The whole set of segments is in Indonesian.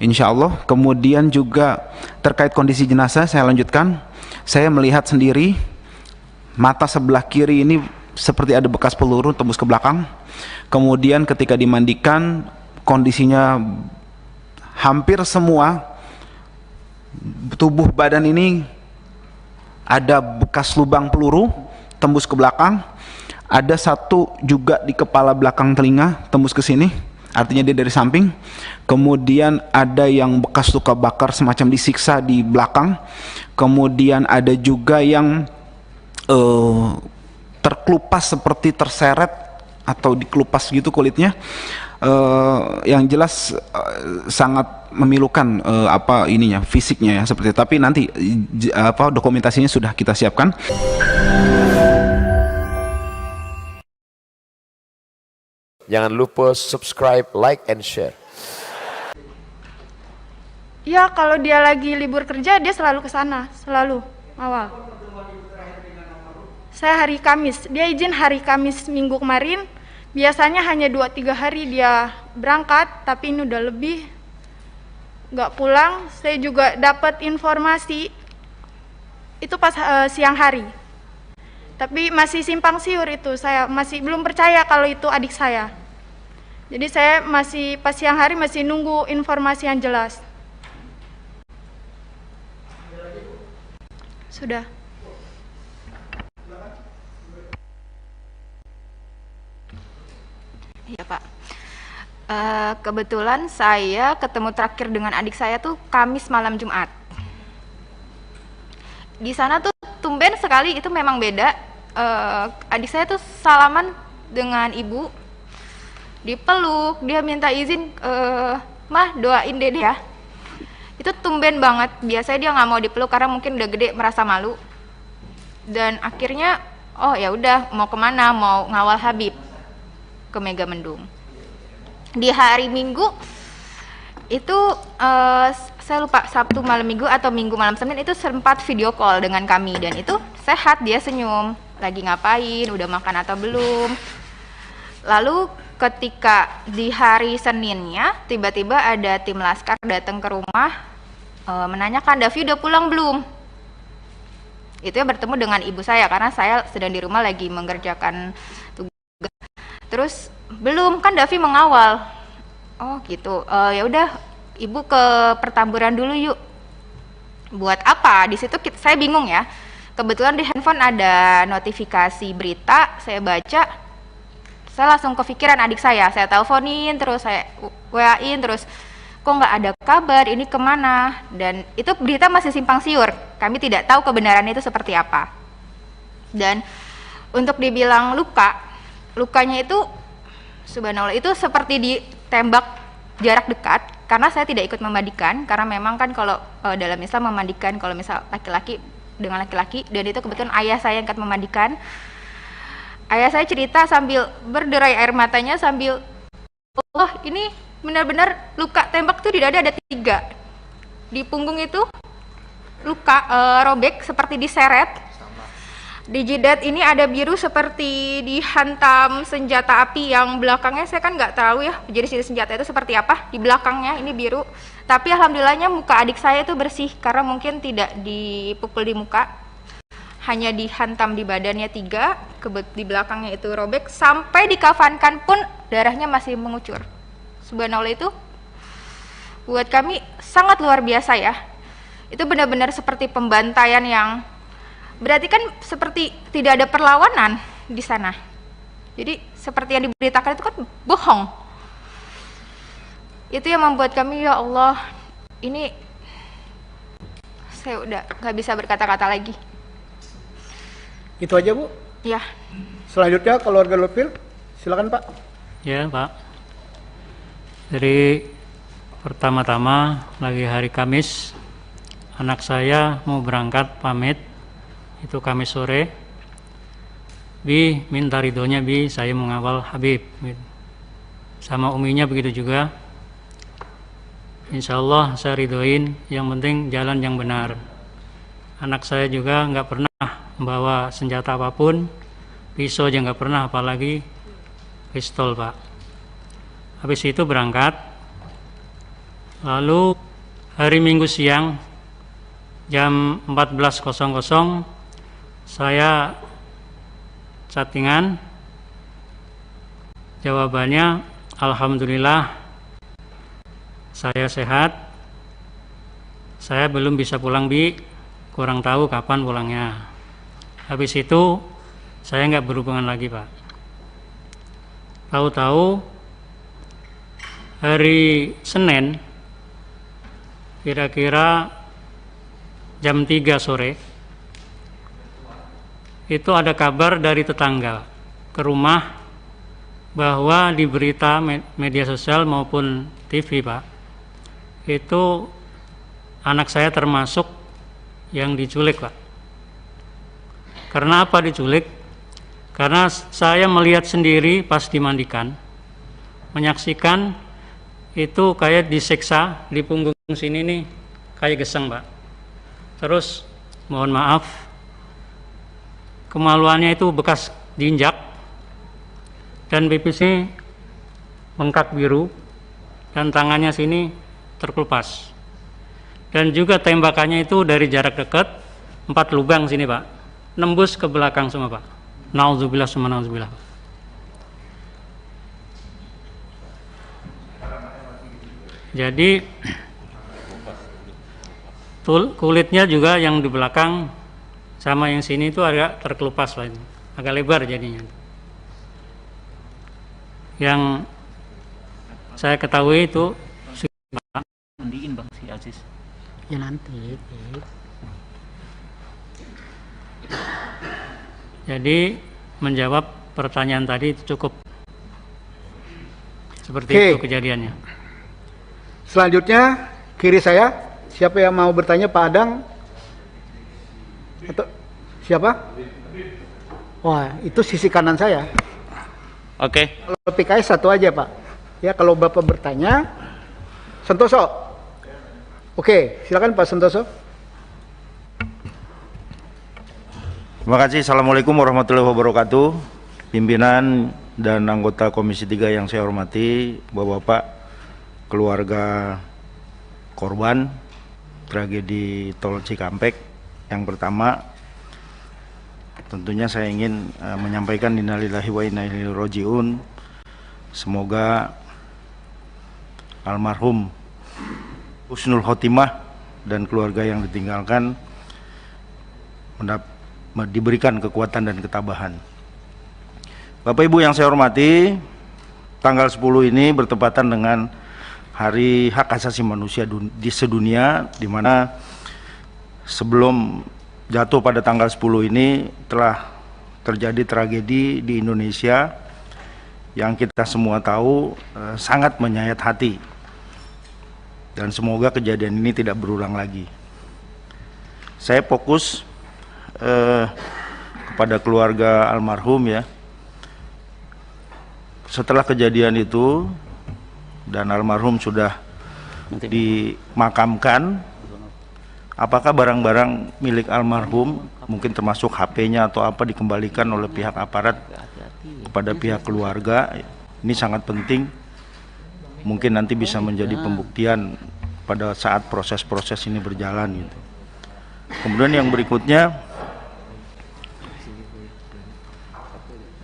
insya Allah. Kemudian juga terkait kondisi jenazah, saya lanjutkan. Saya melihat sendiri mata sebelah kiri ini seperti ada bekas peluru tembus ke belakang. Kemudian ketika dimandikan, kondisinya hampir semua tubuh badan ini ada bekas lubang peluru tembus ke belakang. Ada satu juga di kepala belakang telinga tembus ke sini, artinya dia dari samping. Kemudian ada yang bekas luka bakar semacam disiksa di belakang. Kemudian ada juga yang terkelupas seperti terseret atau dikelupas gitu kulitnya. Yang jelas sangat memilukan fisiknya ya seperti itu. Tapi nanti dokumentasinya sudah kita siapkan. Jangan lupa subscribe, like, and share. Ya, kalau dia lagi libur kerja, dia selalu ke sana, selalu awal. Saya hari Kamis, dia izin hari Kamis minggu kemarin. Biasanya hanya 2-3 hari dia berangkat, tapi ini udah lebih nggak pulang. Saya juga dapat informasi itu pas siang hari. Tapi masih simpang siur itu, saya masih belum percaya kalau itu adik saya. Jadi saya masih pas siang hari masih nunggu informasi yang jelas. Sudah. Iya Pak. Kebetulan saya ketemu terakhir dengan adik saya tuh Kamis malam Jumat. Di sana tuh tumben sekali, itu memang beda. Adik saya tuh salaman dengan ibu, dipeluk, dia minta izin, mah doain dede ya. Itu tumben banget. Biasanya dia nggak mau dipeluk karena mungkin udah gede merasa malu. Dan akhirnya, oh ya udah, mau kemana? Mau ngawal Habib ke Megamendung. Di hari Minggu itu saya lupa Sabtu malam Minggu atau Minggu malam Senin itu sempat video call dengan kami, dan itu sehat, dia senyum. Lagi ngapain? Udah makan atau belum? Lalu ketika di hari Seninnya tiba-tiba ada tim laskar datang ke rumah menanyakan, Davi udah pulang belum? Itu ya bertemu dengan ibu saya karena saya sedang di rumah lagi mengerjakan tugas. Terus belum, kan Davi mengawal. Oh gitu. Ya udah, ibu ke pertamburan dulu yuk. Buat apa? Di situ saya bingung ya. Kebetulan di handphone ada notifikasi berita, saya baca. Saya langsung kepikiran adik saya teleponin terus, saya WA-in terus, kok nggak ada kabar, ini kemana? Dan itu berita masih simpang siur, kami tidak tahu kebenarannya itu seperti apa. Dan untuk dibilang lukanya itu subhanallah itu seperti ditembak jarak dekat, karena saya tidak ikut memandikan, karena memang kan kalau dalam Islam memandikan kalau misal laki-laki dengan laki-laki, dan itu kebetulan ayah saya yang akan memandikan. Ayah saya cerita sambil berderai air matanya sambil, oh ini benar-benar luka tembak tuh di dada ada 3. Di punggung itu luka robek seperti diseret. Di jidat ini ada biru seperti dihantam senjata api, yang belakangnya saya kan nggak tahu ya jadi senjata itu seperti apa. Di belakangnya ini biru, tapi alhamdulillahnya muka adik saya itu bersih karena mungkin tidak dipukul di muka, hanya dihantam di badannya 3, di belakangnya itu robek, sampai dikafankan pun darahnya masih mengucur. Subhanallah, itu buat kami sangat luar biasa ya. Itu benar-benar seperti pembantaian yang berarti kan seperti tidak ada perlawanan di sana. Jadi seperti yang diberitakan itu kan bohong. Itu yang membuat kami, ya Allah, ini saya udah nggak bisa berkata-kata lagi. Itu aja Bu? Ya. Selanjutnya keluarga Lutfil, silakan Pak. Ya Pak. Jadi pertama-tama lagi hari Kamis, anak saya mau berangkat pamit, itu Kamis sore. Bi minta ridhonya Bi, saya mengawal Habib. Sama uminya begitu juga. Insya Allah saya ridhoin, yang penting jalan yang benar. Anak saya juga nggak pernah membawa senjata apapun, pisau aja nggak pernah, apalagi pistol Pak. Habis itu berangkat, Lalu hari Minggu siang jam 14.00 saya chattingan, jawabannya alhamdulillah saya sehat, saya belum bisa pulang Bi, kurang tahu kapan pulangnya. Habis itu saya nggak berhubungan lagi Pak. Tahu-tahu hari Senin kira-kira jam 3 sore itu ada kabar dari tetangga ke rumah bahwa di berita media sosial maupun TV Pak, itu anak saya termasuk yang diculik Pak. Karena apa diculik? Karena saya melihat sendiri pas dimandikan, menyaksikan itu kayak disiksa di punggung sini nih, kayak geseng Pak. Terus mohon maaf, kemaluannya itu bekas diinjak dan pipisnya bengkak biru dan tangannya sini terkelupas. Dan juga tembakannya itu dari jarak dekat 4 lubang sini Pak, nembus ke belakang semua Pak. Nauzubillah summa nauzubillah. Jadi kulitnya juga yang di belakang sama yang sini itu agak terkelupas lah, agak lebar jadinya. Yang saya ketahui itu mandiin Bang si Aziz. Ya nanti. Jadi menjawab pertanyaan tadi itu cukup. Seperti Oke. itu kejadiannya. Selanjutnya kiri saya, siapa yang mau bertanya, Pak Adang? Atau siapa? Wah, itu sisi kanan saya. Oke. Kalau PKS satu aja Pak. Ya, kalau Bapak bertanya, Santoso. Oke, silakan Pak Santoso. Terima kasih. Assalamualaikum warahmatullahi wabarakatuh. Pimpinan dan anggota Komisi 3 yang saya hormati, Bapak-bapak, keluarga korban tragedi Tol Cikampek. Yang pertama, tentunya saya ingin menyampaikan innalillahi wa inna ilaihi raji'un. Semoga almarhum husnul khotimah dan keluarga yang ditinggalkan diberikan kekuatan dan ketabahan. Bapak Ibu yang saya hormati, tanggal 10 ini bertepatan dengan Hari Hak Asasi Manusia di sedunia, di mana sebelum jatuh pada tanggal 10 ini telah terjadi tragedi di Indonesia yang kita semua tahu sangat menyayat hati, dan semoga kejadian ini tidak berulang lagi. Saya fokus kepada keluarga almarhum ya. Setelah kejadian itu dan almarhum sudah dimakamkan, apakah barang-barang milik almarhum, mungkin termasuk HP-nya atau apa, dikembalikan oleh pihak aparat kepada pihak keluarga? Ini sangat penting, mungkin nanti bisa menjadi pembuktian pada saat proses-proses ini berjalan gitu. Kemudian yang berikutnya,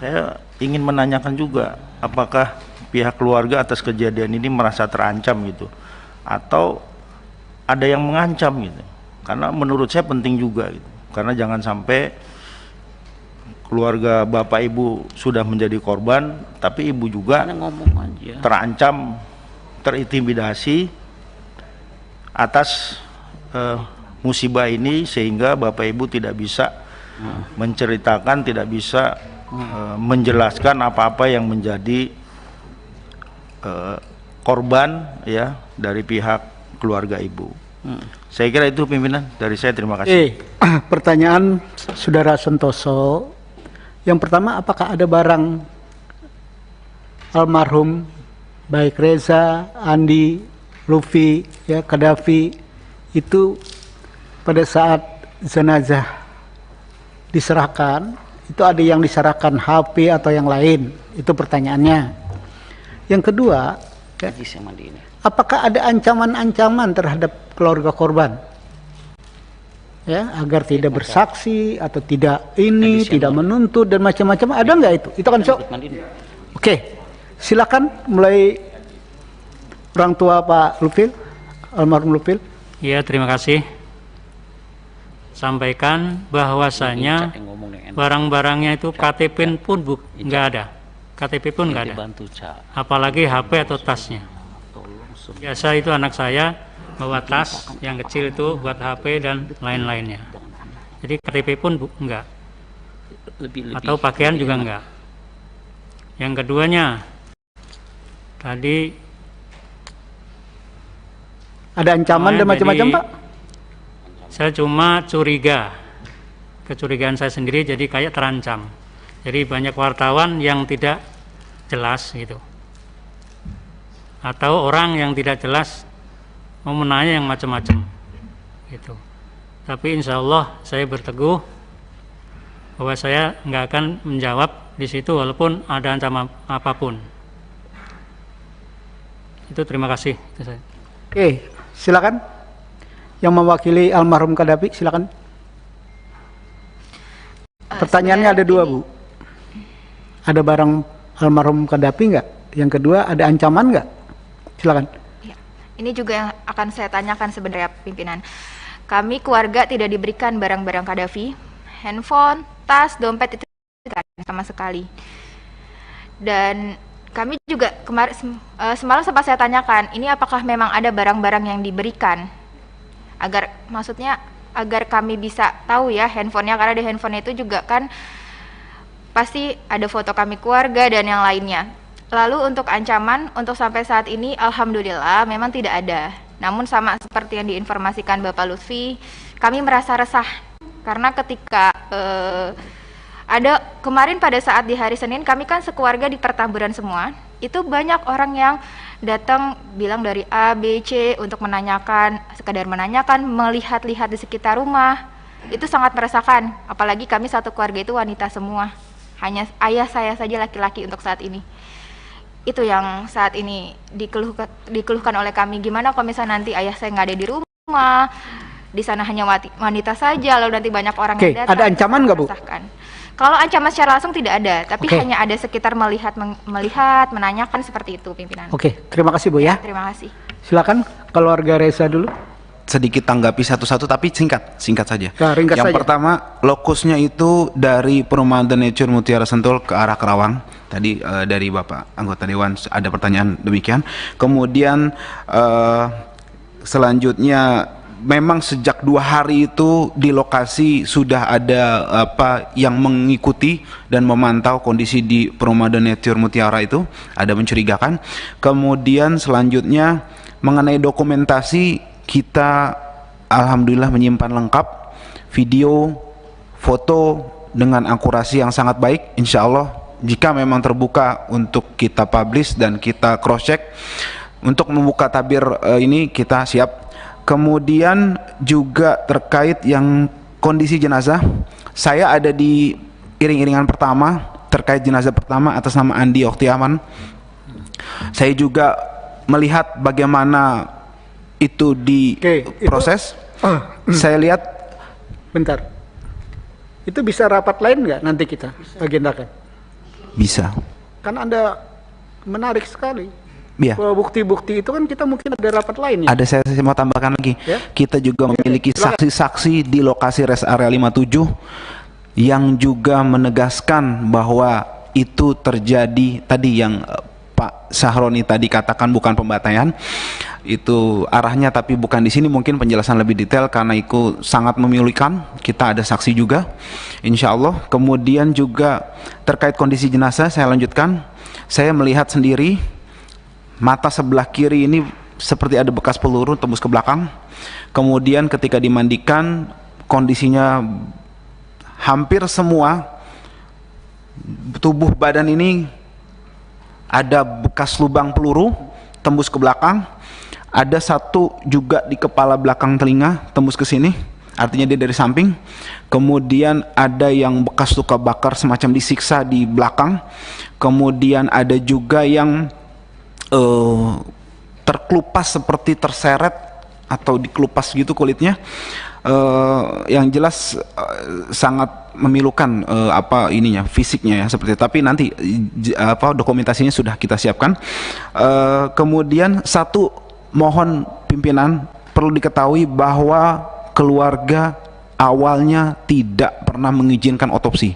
saya ingin menanyakan juga, apakah pihak keluarga atas kejadian ini merasa terancam gitu, atau ada yang mengancam gitu? Karena menurut saya penting juga gitu, karena jangan sampai keluarga Bapak Ibu sudah menjadi korban, tapi Ibu juga terancam, terintimidasi atas musibah ini, sehingga Bapak Ibu tidak bisa menceritakan, tidak bisa menjelaskan apa-apa yang menjadi korban ya dari pihak keluarga Ibu. Saya kira itu pimpinan dari saya, terima kasih. Pertanyaan Saudara Santoso. Yang pertama, apakah ada barang almarhum baik Reza, Andi, Lufi, ya, Kadafi itu pada saat jenazah diserahkan, itu ada yang diserahkan HP atau yang lain? Itu pertanyaannya. Yang kedua, ya, apakah ada ancaman-ancaman terhadap keluarga korban? Ya, agar tidak bersaksi atau tidak ini, tidak menuntut dan macam-macam, ada nggak itu? Itu kan Oke, silakan mulai orang tua Pak Lupil, almarhum Lupil. Ya, terima kasih. Sampaikan bahwasanya barang-barangnya itu KTP pun nggak ada. KTP pun nggak ada. Apalagi HP atau tasnya. Biasa itu anak saya bawa tas yang kecil itu buat HP dan lain-lainnya. Jadi KTP pun enggak. Atau pakaian juga enggak. Yang keduanya, tadi ada ancaman dan macam-macam, Pak? Saya cuma curiga. Kecurigaan saya sendiri jadi kayak terancam. Jadi banyak wartawan yang tidak jelas gitu. Atau orang yang tidak jelas mau menanya yang macam-macam gitu. Tapi insya Allah saya berteguh bahwa saya nggak akan menjawab di situ walaupun ada ancaman apapun. Itu terima kasih. Itu saya. Oke, silakan. Yang mewakili almarhum Qaddafi, silakan. Pertanyaannya ada dua, Bu. Ada barang almarhum Qaddafi nggak? Yang kedua, ada ancaman nggak? Silakan. Ini juga yang akan saya tanyakan sebenarnya pimpinan. Kami keluarga tidak diberikan barang-barang Qaddafi, handphone, tas, dompet itu tidak sama sekali. Dan kami juga semalam sempat saya tanyakan, ini apakah memang ada barang-barang yang diberikan? Maksudnya agar kami bisa tahu ya handphonenya, karena di handphone itu juga kan pasti ada foto kami keluarga dan yang lainnya. Lalu untuk ancaman, untuk sampai saat ini alhamdulillah memang tidak ada. Namun sama seperti yang diinformasikan Bapak Lutfi, kami merasa resah karena ketika ada kemarin pada saat di hari Senin, kami kan sekeluarga di Pertamburan semua, itu banyak orang yang datang bilang dari A, B, C untuk menanyakan, sekedar menanyakan, melihat-lihat di sekitar rumah. Itu sangat meresahkan, apalagi kami satu keluarga itu wanita semua. Hanya ayah saya saja laki-laki untuk saat ini. Itu yang saat ini dikeluhkan oleh kami. Gimana kalau misalnya nanti ayah saya nggak ada di rumah, di sana hanya wanita saja, lalu nanti banyak orang yang datang. Ada ancaman nggak, Bu? Kalau ancaman secara langsung tidak ada, tapi hanya ada sekitar melihat, menanyakan seperti itu, pimpinan. Oke, terima kasih, Bu ya. Terima kasih. Silakan keluarga Reza dulu. Sedikit tanggapi satu-satu tapi singkat saja. Nah, ringkas yang saja. pertama, lokusnya itu dari Perumahan The Nature Mutiara Sentul ke arah Kerawang. Tadi dari Bapak anggota Dewan ada pertanyaan demikian. Kemudian selanjutnya memang sejak 2 hari itu di lokasi sudah ada yang mengikuti dan memantau kondisi di Perumahan The Nature Mutiara itu, ada mencurigakan. Kemudian selanjutnya mengenai dokumentasi, kita alhamdulillah menyimpan lengkap video, foto dengan akurasi yang sangat baik. Insya Allah jika memang terbuka untuk kita publish dan kita cross check, untuk membuka tabir ini kita siap. Kemudian juga terkait yang kondisi jenazah, saya ada di iring-iringan pertama terkait jenazah pertama atas nama Andi Oktiaman. Saya juga melihat bagaimana itu diproses. Saya lihat. Bentar. Itu bisa rapat lain nggak nanti kita agendakan? Bisa. Kan Anda menarik sekali. Iya. Bukti-bukti itu kan kita mungkin ada rapat lain ya. Ada, saya mau tambahkan lagi. Ya? Kita juga memiliki saksi-saksi di lokasi rest area 57 yang juga menegaskan bahwa itu terjadi tadi yang Pak Sahroni tadi katakan bukan pembantaian. Itu arahnya tapi bukan di sini, mungkin penjelasan lebih detail karena itu sangat memilukan. Kita ada saksi juga insya Allah. Kemudian juga terkait kondisi jenazah saya lanjutkan. Saya melihat sendiri mata sebelah kiri ini seperti ada bekas peluru tembus ke belakang. Kemudian ketika dimandikan kondisinya hampir semua tubuh badan ini ada bekas lubang peluru tembus ke belakang. Ada satu juga di kepala belakang telinga tembus ke sini, artinya dia dari samping. Kemudian ada yang bekas luka bakar semacam disiksa di belakang. Kemudian ada juga yang terkelupas seperti terseret atau dikelupas gitu kulitnya. Yang jelas sangat memilukan fisiknya ya seperti itu. Tapi nanti dokumentasinya sudah kita siapkan. Kemudian satu, mohon pimpinan perlu diketahui bahwa keluarga awalnya tidak pernah mengizinkan otopsi,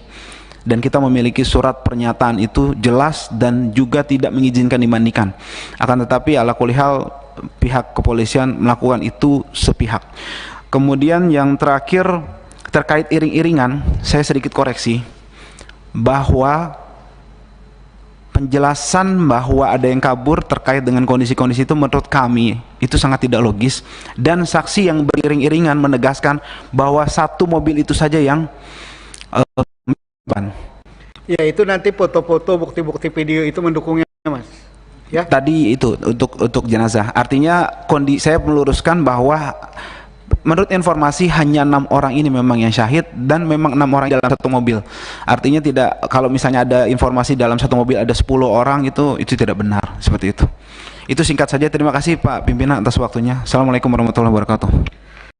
dan kita memiliki surat pernyataan itu jelas dan juga tidak mengizinkan dimandikan. Akan tetapi ala kulihal pihak kepolisian melakukan itu sepihak. Kemudian yang terakhir terkait iring-iringan, saya sedikit koreksi bahwa penjelasan bahwa ada yang kabur terkait dengan kondisi-kondisi itu menurut kami itu sangat tidak logis, dan saksi yang beriring-iringan menegaskan bahwa satu mobil itu saja yang ya itu nanti foto-foto bukti-bukti video itu mendukungnya, Mas. Ya. Tadi itu untuk jenazah. Artinya saya meluruskan bahwa menurut informasi hanya 6 orang ini memang yang syahid, dan memang 6 orang dalam satu mobil. Artinya tidak, kalau misalnya ada informasi dalam satu mobil ada 10 orang, itu tidak benar seperti itu. Itu singkat saja. Terima kasih Pak Pimpinan atas waktunya. Assalamualaikum warahmatullahi wabarakatuh.